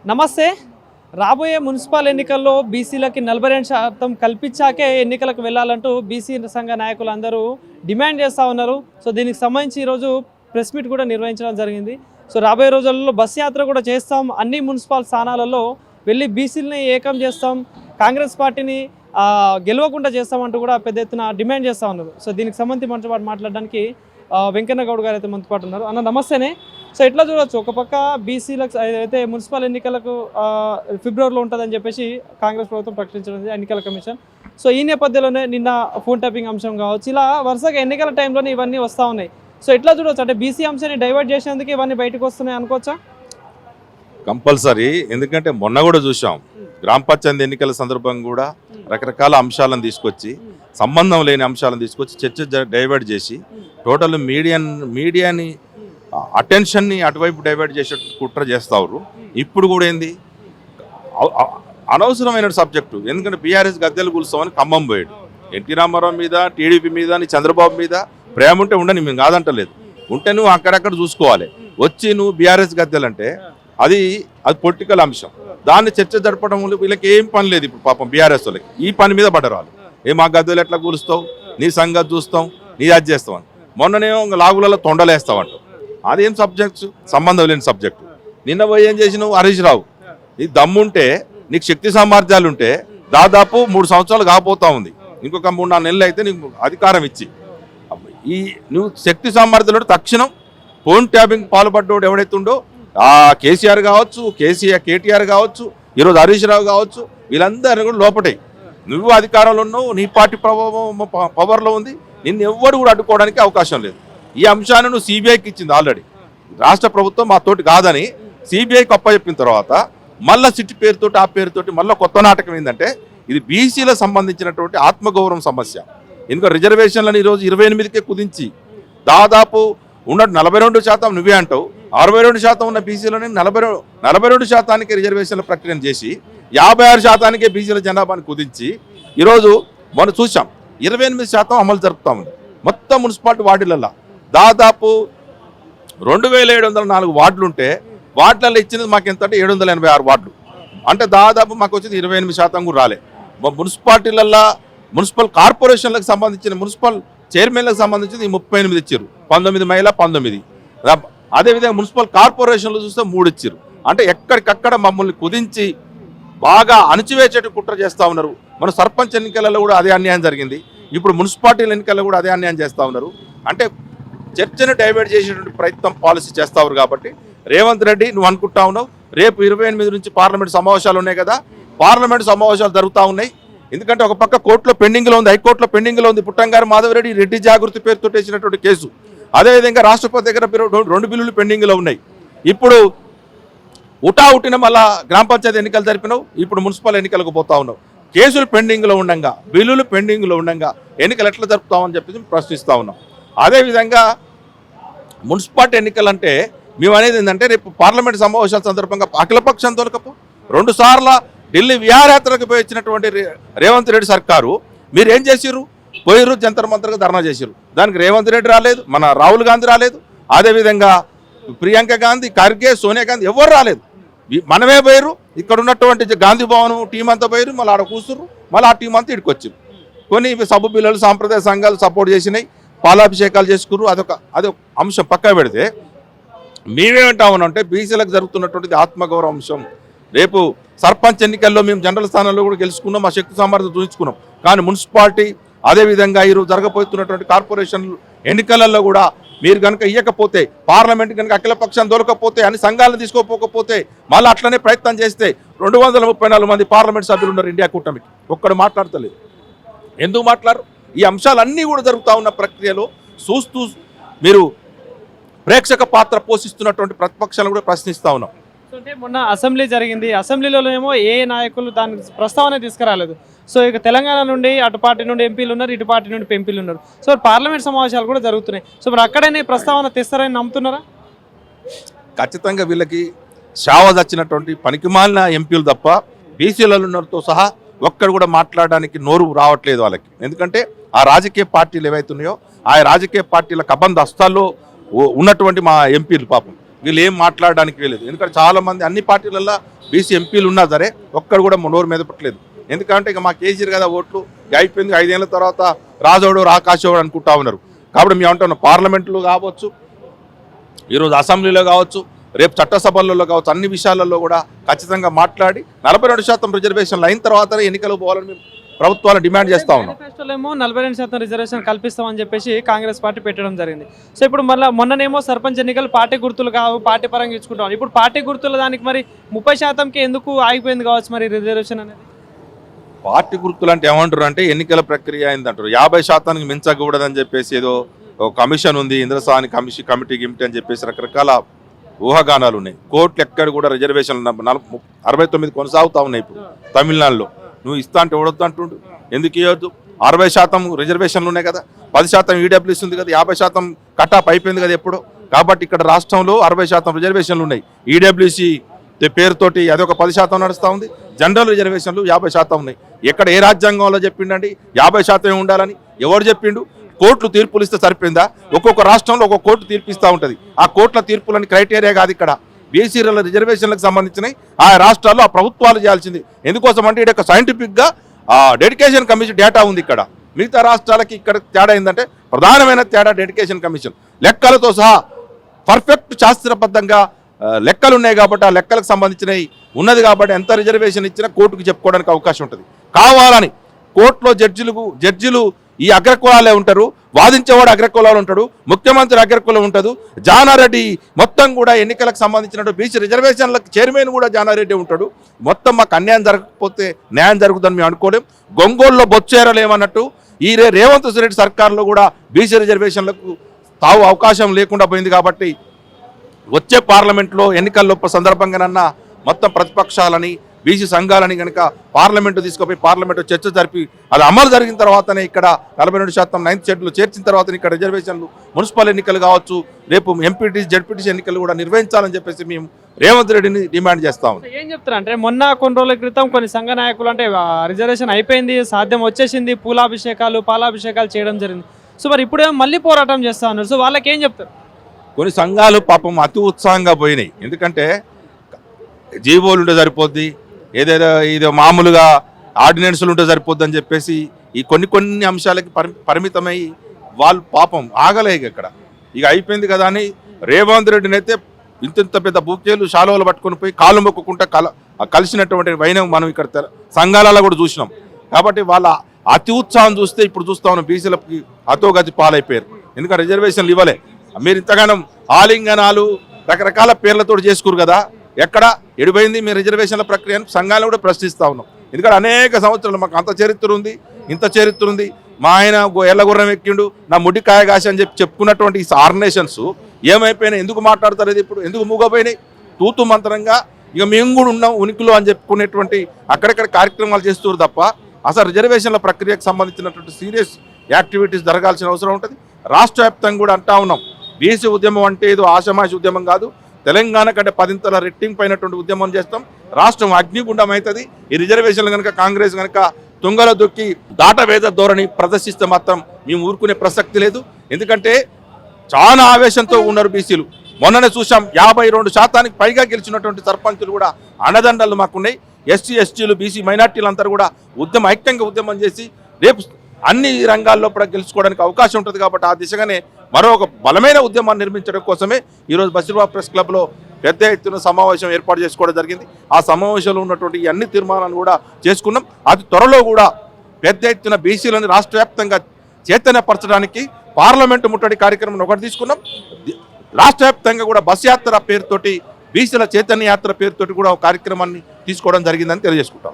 నమస్తే. రాబోయే మున్సిపల్ ఎన్నికల్లో బీసీలకి 42% కల్పించాకే ఎన్నికలకు వెళ్ళాలంటూ బీసీ సంఘ నాయకులు అందరూ డిమాండ్ చేస్తూ ఉన్నారు. సో దీనికి సంబంధించి ఈరోజు ప్రెస్ మీట్ కూడా నిర్వహించడం జరిగింది. సో రాబోయే రోజుల్లో బస్ యాత్ర కూడా చేస్తాం, అన్ని మున్సిపల్ స్థానాలలో వెళ్ళి బీసీలని ఏకం చేస్తాం, కాంగ్రెస్ పార్టీని గెలవకుండా చేస్తామంటూ కూడా పెద్ద ఎత్తున డిమాండ్ చేస్తూ ఉన్నారు. సో దీనికి సంబంధించి మనతో పాటు మాట్లాడడానికి వెంకన్న గౌడ్ గారు అయితే మనతో పాటు ఉన్నారు. అన్న నమస్తేనే. సో ఎట్లా చూడవచ్చు, ఒక పక్క బీసీలకు అయితే మున్సిపల్ ఎన్నికలకు ఫిబ్రవరిలో ఉంటుందని చెప్పేసి కాంగ్రెస్ ప్రభుత్వం ప్రకటించడం ఎన్నికల కమిషన్. సో ఈ నేపథ్యంలోనే నిన్న ఫోన్ ట్యాపింగ్ అంశం కావచ్చు, ఇలా వరుసగా ఎన్నికల టైంలోనే ఇవన్నీ వస్తూ ఉన్నాయి. సో ఎట్లా చూడవచ్చు, అంటే బీసీ అంశాన్ని డైవర్ట్ చేసేందుకు ఇవన్నీ బయటకు వస్తున్నాయి అనుకోవచ్చా? కంపల్సరీ. ఎందుకంటే మొన్న కూడా చూసాం, గ్రామ పంచాయతీ ఎన్నికల సందర్భంగా కూడా రకరకాల అంశాలను తీసుకొచ్చి, సంబంధం లేని అంశాలను తీసుకొచ్చి చర్చ డైవర్ట్ చేసి టోటల్ మీడియాని అటెన్షన్ని అటువైపు డైవర్ట్ చేసే కుట్ర చేస్తారు. ఇప్పుడు కూడా ఏంది అనవసరమైన సబ్జెక్టు. ఎందుకంటే బీఆర్ఎస్ గద్దెలు కూల్స్తామని ఖమ్మం పోయాడు. ఎన్టీ రామారావు మీద, టీడీపీ మీద, చంద్రబాబు మీద ప్రేమ ఉంటే ఉండని మేము కాదంటలేదు, ఉంటే నువ్వు అక్కడక్కడ చూసుకోవాలి. వచ్చి నువ్వు బీఆర్ఎస్ గద్దెలంటే అది పొలిటికల్ అంశం. దాన్ని చర్చ జరపడం వీళ్ళకి ఏం పని లేదు. ఇప్పుడు పాపం బీఆర్ఎస్ వాళ్ళకి ఈ పని మీద పడ్డారు. వాళ్ళు మా గద్దెలు ఎట్లా కూలుస్తావు, నీ సంగతి చూస్తాం, నీ అది చేస్తావు అని. మొన్ననేమో లాగులలో తొండలేస్తావంట. అదేం సబ్జెక్ట్స్, సంబంధం లేని సబ్జెక్టు. నిన్న పోయి ఏం చేసినావు, హరీష్ రావు, నీ దమ్ముంటే, నీకు శక్తి సామర్థ్యాలు ఉంటే దాదాపు 3 సంవత్సరాలు కాకపోతా ఉంది, ఇంకొక 3-4 నెలలు అయితే నీకు అధికారం ఇచ్చి నువ్వు శక్తి సామర్థ్యాలు తక్షణం ఫోన్ ట్యాపింగ్ పాల్పడ్డోడు ఎవడైతుండో కేసీఆర్ కావచ్చు, కేటీఆర్ కావచ్చు, ఈరోజు హరీష్ రావు కావచ్చు, వీళ్ళందరూ కూడా లోపటే. నువ్వు అధికారంలో ఉన్నావు, నీ పార్టీ ప్రభావం పవర్లో ఉంది, నిన్ను ఎవ్వరు కూడా అడ్డుకోవడానికి అవకాశం లేదు. ఈ అంశాన్ని నువ్వు సిబిఐకి ఇచ్చింది ఆల్రెడీ. రాష్ట్ర ప్రభుత్వం మాతోటి కాదని సిబిఐకి అప్పచెప్పిన తర్వాత మళ్ళీ సిటీ పేరుతోటి ఆ పేరుతోటి మళ్ళీ కొత్త నాటకం ఏంటంటే ఇది బీసీలకు సంబంధించినటువంటి ఆత్మగౌరవం సమస్య. ఎందుకంటే రిజర్వేషన్లను ఈరోజు 28కే కుదించి దాదాపు ఉన్నట్టు 42% నువ్వే అంటావు, 62% ఉన్న బీసీలని 42% రిజర్వేషన్ల ప్రక్రియను చేసి 56%కే బీసీల జనాభాని కుదించి ఈరోజు మనం చూసాం 28% అమలు జరుపుతా ఉంది. మొత్తం మున్సిపాలిటీ వార్డులలో దాదాపు 2704 వార్డులు ఉంటే వార్డులలో ఇచ్చినది మాకు ఎంత అంటే 786 వార్డులు. అంటే దాదాపు మాకు వచ్చేది 28% కూడా రాలే. మున్సిపాలిటీలలో మున్సిపల్ కార్పొరేషన్లకు సంబంధించిన మున్సిపల్ చైర్మన్లకు సంబంధించింది 38 ఇచ్చారు, 19 మహిళ 19. అదేవిధంగా మున్సిపల్ కార్పొరేషన్లు చూస్తే 3 ఇచ్చారు. అంటే ఎక్కడికక్కడ మమ్మల్ని కుదించి బాగా అణచివేసేట కుట్ర చేస్తూ ఉన్నారు. మన సర్పంచ్ ఎన్నికలలో కూడా అదే అన్యాయం జరిగింది, ఇప్పుడు మున్సిపాలిటీల ఎన్నికల్లో కూడా అదే అన్యాయం చేస్తూ ఉన్నారు. అంటే చర్చను డైవర్ట్ చేసేటువంటి ప్రయత్నం పాలసీ చేస్తారు. కాబట్టి రేవంత్ రెడ్డి నువ్వు అనుకుంటా ఉన్నావు, రేపు 28 నుంచి పార్లమెంట్ సమావేశాలు ఉన్నాయి కదా, పార్లమెంట్ సమావేశాలు జరుగుతూ ఉన్నాయి. ఎందుకంటే ఒక పక్క కోర్టులో పెండింగ్లో ఉంది, హైకోర్టులో పెండింగ్లో ఉంది పుట్టంగారు మాధవరెడ్డి రెడ్డి జాగృతి పేరుతో వేసినటువంటి కేసు. అదేవిధంగా రాష్ట్రపతి దగ్గర 2 బిల్లులు పెండింగ్లో ఉన్నాయి. ఇప్పుడు ఉట్టిన మళ్ళా గ్రామ పంచాయతీ ఎన్నికలు జరిపినావు, ఇప్పుడు మున్సిపల్ ఎన్నికలకు పోతా ఉన్నావు. కేసులు పెండింగ్లో ఉండగా, బిల్లులు పెండింగ్లో ఉండగా ఎన్నికలు ఎట్లా జరుపుతామని చెప్పి ప్రశ్నిస్తూ ఉన్నాం. అదేవిధంగా మున్సిపాలిటీ ఎన్నికలు అంటే మేము అనేది ఏంటంటే రేపు పార్లమెంట్ సమావేశాల సందర్భంగా అఖిలపక్షం తొలకపు 2 సార్లు ఢిల్లీ విహారయాత్రకు పోయి వచ్చినటువంటి రేవంత్ రెడ్డి సర్కారు మీరు ఏం చేసిర్రు, పోయిర్రు జంతర్ మంతర్గా ధర్నా చేసిర్రు. దానికి రేవంత్ రెడ్డి రాలేదు, మన రాహుల్ గాంధీ రాలేదు, అదేవిధంగా ప్రియాంక గాంధీ, ఖర్గే, సోనియా గాంధీ ఎవరు రాలేదు. మనమే పోయిర్రు, ఇక్కడ ఉన్నటువంటి గాంధీ భవన్ టీం అంతా పోయిర్రు, మళ్ళీ ఆడ కూర్చుర్రు, మళ్ళీ ఆ టీం అంతా ఇక్కడికి వచ్చిర్రు. కొన్ని సబ్బు పిల్లలు సాంప్రదాయ సంఘాలు సపోర్ట్ చేసినాయి, పాలాభిషేకాలు చేసుకుర్రు. అదొక అంశం పక్క పెడితే మేమేమంటా ఉన్నామంటే బీసీలకు జరుగుతున్నటువంటిది ఆత్మగౌరవ అంశం. రేపు సర్పంచ్ ఎన్నికల్లో మేము జనరల్ స్థానంలో కూడా గెలుచుకున్నాం, మా శక్తి సామర్థ్యం చూపించుకున్నాం. కానీ మున్సిపాలిటీ అదేవిధంగా ఈరోజు జరగబోతున్నటువంటి కార్పొరేషన్ ఎన్నికలలో కూడా మీరు కనుక ఇవ్వకపోతే, పార్లమెంట్ కనుక అఖిలపక్షం దొరకపోతే, అన్ని సంఘాలను తీసుకోపోకపోతే, మళ్ళీ అట్లనే ప్రయత్నం చేస్తే 234 మంది పార్లమెంట్ సభ్యులు ఉన్నారు ఇండియా కూటమికి, ఒక్కడు మాట్లాడతలేదు. ఎందుకు మాట్లాడరు? ఈ అంశాలన్నీ కూడా జరుగుతూ ఉన్న ప్రక్రియలో చూస్తూ మీరు ప్రేక్షక పాత్ర పోషిస్తున్నటువంటి ప్రతిపక్షాలను కూడా ప్రశ్నిస్తూ ఉన్నాం. అంటే మొన్న అసెంబ్లీ జరిగింది, అసెంబ్లీలో ఏమో ఏ నాయకులు దాని ప్రస్తావన తీసుకురాలేదు. సో ఇక తెలంగాణ నుండి అటు పార్టీ నుండి ఎంపీలు ఉన్నారు, ఇటు పార్టీ నుండి ఎంపీలు ఉన్నారు. సో పార్లమెంట్ సమావేశాలు కూడా జరుగుతున్నాయి. సో మరి అక్కడనే ప్రస్తావన తెస్తారని నమ్ముతున్నారా? ఖచ్చితంగా వీళ్ళకి శావ వచ్చినటువంటి పనికిమాలిన ఎంపీలు తప్ప బీసీలతో సహా ఒక్కడు కూడా మాట్లాడడానికి నోరు రావట్లేదు వాళ్ళకి. ఎందుకంటే ఆ రాజకీయ పార్టీలు ఏవైతున్నాయో ఆ రాజకీయ పార్టీల కబంధ హస్తాల్లో ఉన్నటువంటి మా ఎంపీలు పాపం వీళ్ళు ఏం మాట్లాడడానికి వెళ్ళలేదు. ఎందుకంటే చాలామంది అన్ని పార్టీలలో బీసీ ఎంపీలు ఉన్నా సరే ఒక్కడు కూడా నోరు మీద పెట్టలేదు. ఎందుకంటే ఇక మాకు వేసారు కదా ఓట్లు, అయిపోయింది, 5 ఏళ్ళ తర్వాత రాజోడు రాకాశోడు అనుకుంటా ఉన్నారు. కాబట్టి మేము అంటున్నాం, పార్లమెంట్లో కావచ్చు, ఈరోజు అసెంబ్లీలో కావచ్చు, రేపు చట్టసభలలో కావచ్చు, అన్ని విషయాలలో కూడా ఖచ్చితంగా మాట్లాడి 42% రిజర్వేషన్లు అయిన తర్వాతనే ఎన్నికలు పోవాలని మేము ప్రభుత్వాలు డిమాండ్ చేస్తా ఉన్నాం. మేనిఫెస్టోలో ఏమో 42% రిజర్వేషన్ కల్పిస్తామని చెప్పేసి కాంగ్రెస్ పార్టీ పెట్టడం జరిగింది. సో ఇప్పుడు మళ్ళీ మొన్ననేమో సర్పంచ్ ఎన్నికలు పార్టీ గుర్తులు కావు, పార్టీ పరంగా ఇచ్చుకుంటాం. ఇప్పుడు పార్టీ గుర్తుల దానికి మరి 30%కి ఎందుకు ఆగిపోయింది కావచ్చు మరి రిజర్వేషన్ అనేది? పార్టీ గుర్తులు అంటే ఏమంటారు అంటే ఎన్నికల ప్రక్రియ అయిందంటారు. 50%కి మించకూడదని చెప్పేసి ఏదో ఒక కమిషన్ ఉంది, ఇంద్రసాని కమిటీ గిమిటీ అని చెప్పేసి రకరకాల ఊహాగానాలు ఉన్నాయి. కోర్టులు ఎక్కడ కూడా రిజర్వేషన్లు 69 కొనసాగుతూ ఉన్నాయి. ఇప్పుడు తమిళనాడులో నువ్వు ఇస్తా అంటే ఎవడొద్దు అంటుండు, ఎందుకు ఇవ్వద్దు? 60% రిజర్వేషన్లు ఉన్నాయి కదా, 10% ఈడబ్ల్యూసీ ఉంది కదా, 50% కటాప్ అయిపోయింది కదా ఎప్పుడు. కాబట్టి ఇక్కడ రాష్ట్రంలో 60% రిజర్వేషన్లు ఉన్నాయి. ఈడబ్ల్యూసీ పేరుతోటి అదొక 10% నడుస్తూ ఉంది. జనరల్ రిజర్వేషన్లు 50% ఉన్నాయి. ఎక్కడ ఏ రాజ్యాంగంలో చెప్పిండండి 50% ఉండాలని? ఎవరు చెప్పిండు? కోర్టులు తీర్పులు ఇస్తే సరిపోయిందా? ఒక్కొక్క రాష్ట్రంలో ఒక్కొక్క కోర్టు తీర్పిస్తూ ఉంటుంది. ఆ కోర్టుల తీర్పులని క్రైటీరియా కాదు ఇక్కడ. బీసీల రిజర్వేషన్లకు సంబంధించినవి ఆ రాష్ట్రాల్లో ఆ ప్రభుత్వాలు చేయాల్సింది. ఎందుకోసం అంటే ఇక్కడ సైంటిఫిక్గా డెడికేషన్ కమిషన్ డేటా ఉంది. ఇక్కడ మిగతా రాష్ట్రాలకి ఇక్కడ తేడా ఏంటంటే ప్రధానమైన తేడా డెడికేషన్ కమిషన్ లెక్కలతో సహా పర్ఫెక్ట్ శాస్త్రబద్ధంగా లెక్కలు ఉన్నాయి. కాబట్టి ఆ లెక్కలకు సంబంధించినవి ఉన్నది. కాబట్టి ఎంత రిజర్వేషన్ ఇచ్చినా కోర్టుకు చెప్పుకోవడానికి అవకాశం ఉంటుంది. కావాలని కోర్టులో జడ్జిలు ఈ అగ్రకులాలే ఉంటారు, వాదించేవాడు అగ్రకులాలు ఉంటాడు, ముఖ్యమంత్రి అగ్రకులం ఉంటుంది, జానారెడ్డి మొత్తం కూడా ఎన్నికలకు సంబంధించినట్టు బీసీ రిజర్వేషన్లకు చైర్మన్ కూడా జానారెడ్డి ఉంటాడు. మొత్తం మాకు అన్యాయం జరగకపోతే న్యాయం జరుగుతుందని మేము అనుకోలేం. గొంగోలులో బొచ్చేరలేమన్నట్టు ఈ రేవంత్ రెడ్డి సర్కార్లో కూడా బీసీ రిజర్వేషన్లకు తావు అవకాశం లేకుండా పోయింది. కాబట్టి వచ్చే పార్లమెంట్లో ఎన్నికల్లో సందర్భంగానన్నా మొత్తం ప్రతిపక్షాలని బీసీ సంఘాలని కనుక పార్లమెంటు తీసుకుపోయి పార్లమెంటు చర్చ జరిపి అది అమలు జరిగిన తర్వాతనే ఇక్కడ 42% 9th షెడ్యూల్ చేర్చిన తర్వాత ఇక్కడ రిజర్వేషన్లు మున్సిపల్ ఎన్నికలు కావచ్చు, రేపు ఎంపీటీసీ జడ్పీటీసీ ఎన్నికలు కూడా నిర్వహించాలని చెప్పేసి మేము రేవంత్ రెడ్డిని డిమాండ్ చేస్తాము. ఏం చెప్తారు అంటే మొన్న కొన్ని రోజుల క్రితం కొన్ని సంఘ నాయకులు అంటే రిజర్వేషన్ అయిపోయింది, సాధ్యం వచ్చేసింది, పూలాభిషేకాలు పాలాభిషేకాలు చేయడం జరిగింది. సో మరి ఇప్పుడు మళ్ళీ పోరాటం చేస్తా ఉన్నారు. సో వాళ్ళకి ఏం చెప్తారు? కొన్ని సంఘాలు పాపం అతి ఉత్సాహంగా పోయినాయి. ఎందుకంటే జీవోలు ఉంటే సరిపోద్ది, ఏదో మామూలుగా ఆర్డినెన్స్లు ఉంటే సరిపోద్ది అని చెప్పేసి ఈ కొన్ని అంశాలకి పరిమితమై వాళ్ళు పాపం ఆగలేక ఇక్కడ ఇక అయిపోయింది కదా అని రేవంత్ రెడ్డిని అయితే ఇంత పెద్ద బూకేలు శాలువలు పట్టుకొని పోయి కాళ్ళు మొక్కుకుంటా కలిసినటువంటి వైనం మనం ఇక్కడ సంఘాలలో కూడా చూసినాం. కాబట్టి వాళ్ళ అతి ఉత్సాహం చూస్తే ఇప్పుడు చూస్తా ఉన్నాం బీసీలకి అతోగతి పాలైపోయారు. ఎందుకంటే రిజర్వేషన్లు ఇవ్వలే. మీరు ఇంతగానం ఆలింగనాలు రకరకాల పేర్లతో చేసుకురు కదా, ఎక్కడ ఎడిపోయింది మీ రిజర్వేషన్ల ప్రక్రియను సంఘాలను కూడా ప్రశ్నిస్తూ ఉన్నాం. ఎందుకంటే అనేక సంవత్సరాలు మాకు అంత చరిత్ర ఉంది, ఇంత చరిత్ర ఉంది, మా ఆయన ఎల్లగుర్రం ఎక్కిండు, నా ముడికాయ కాశ అని చెప్పుకున్నటువంటి ఈ ఆర్గనైజేషన్స్ ఏమైపోయినాయి? ఎందుకు మాట్లాడతారు? ఇది ఇప్పుడు ఎందుకు మూగపోయినాయి? తూతు మంత్రంగా ఇక మేము కూడా ఉన్నాం ఉనికిలో అని చెప్పుకునేటువంటి అక్కడక్కడ కార్యక్రమాలు చేస్తారు తప్ప అసలు రిజర్వేషన్ల ప్రక్రియకు సంబంధించినటువంటి సీరియస్ యాక్టివిటీస్ జరగాల్సిన అవసరం ఉంటుంది. రాష్ట్ర వ్యాప్తంగా కూడా అంటా ఉన్నాం, బీసీ ఉద్యమం అంటే ఏదో ఆషమాషి ఉద్యమం కాదు, తెలంగాణ కంటే 10 రెట్టింపు అయినటువంటి ఉద్యమం చేస్తాం. రాష్ట్రం అగ్నిగుండం అవుతుంది. ఈ రిజర్వేషన్లు కనుక కాంగ్రెస్ కనుక తుంగలో దొక్కి దాటవేద ధోరణి ప్రదర్శిస్తే మాత్రం మేము ఊరుకునే ప్రసక్తి లేదు. ఎందుకంటే చాలా ఆవేశంతో ఉన్నారు బీసీలు. మొన్ననే చూసాం 52% పైగా గెలిచినటువంటి సర్పంచులు కూడా అండదండలు మాకున్నాయి. ఎస్సీ ఎస్టీలు బీసీ మైనార్టీలు అందరూ కూడా ఐక్యంగా ఉద్యమం చేసి రేపు అన్ని రంగాల్లో కూడా గెలుచుకోవడానికి అవకాశం ఉంటుంది. కాబట్టి ఆ దిశగానే మరొక బలమైన ఉద్యమాన్ని నిర్మించడం కోసమే ఈరోజు బషీర్బాగ్ ప్రెస్ క్లబ్లో పెద్ద ఎత్తున సమావేశం ఏర్పాటు చేసుకోవడం జరిగింది. ఆ సమావేశంలో ఉన్నటువంటి అన్ని తీర్మానాలు కూడా చేసుకున్నాం. అతి త్వరలో కూడా పెద్ద ఎత్తున బీసీలను రాష్ట్ర వ్యాప్తంగా చైతన్యపరచడానికి పార్లమెంటు ముట్టడి కార్యక్రమం ఒకటి తీసుకున్నాం. రాష్ట్ర వ్యాప్తంగా కూడా బస్ యాత్ర పేరుతోటి బీసీల చైతన్య యాత్ర పేరుతోటి కూడా ఒక కార్యక్రమాన్ని తీసుకోవడం జరిగిందని తెలియజేసుకుంటాం.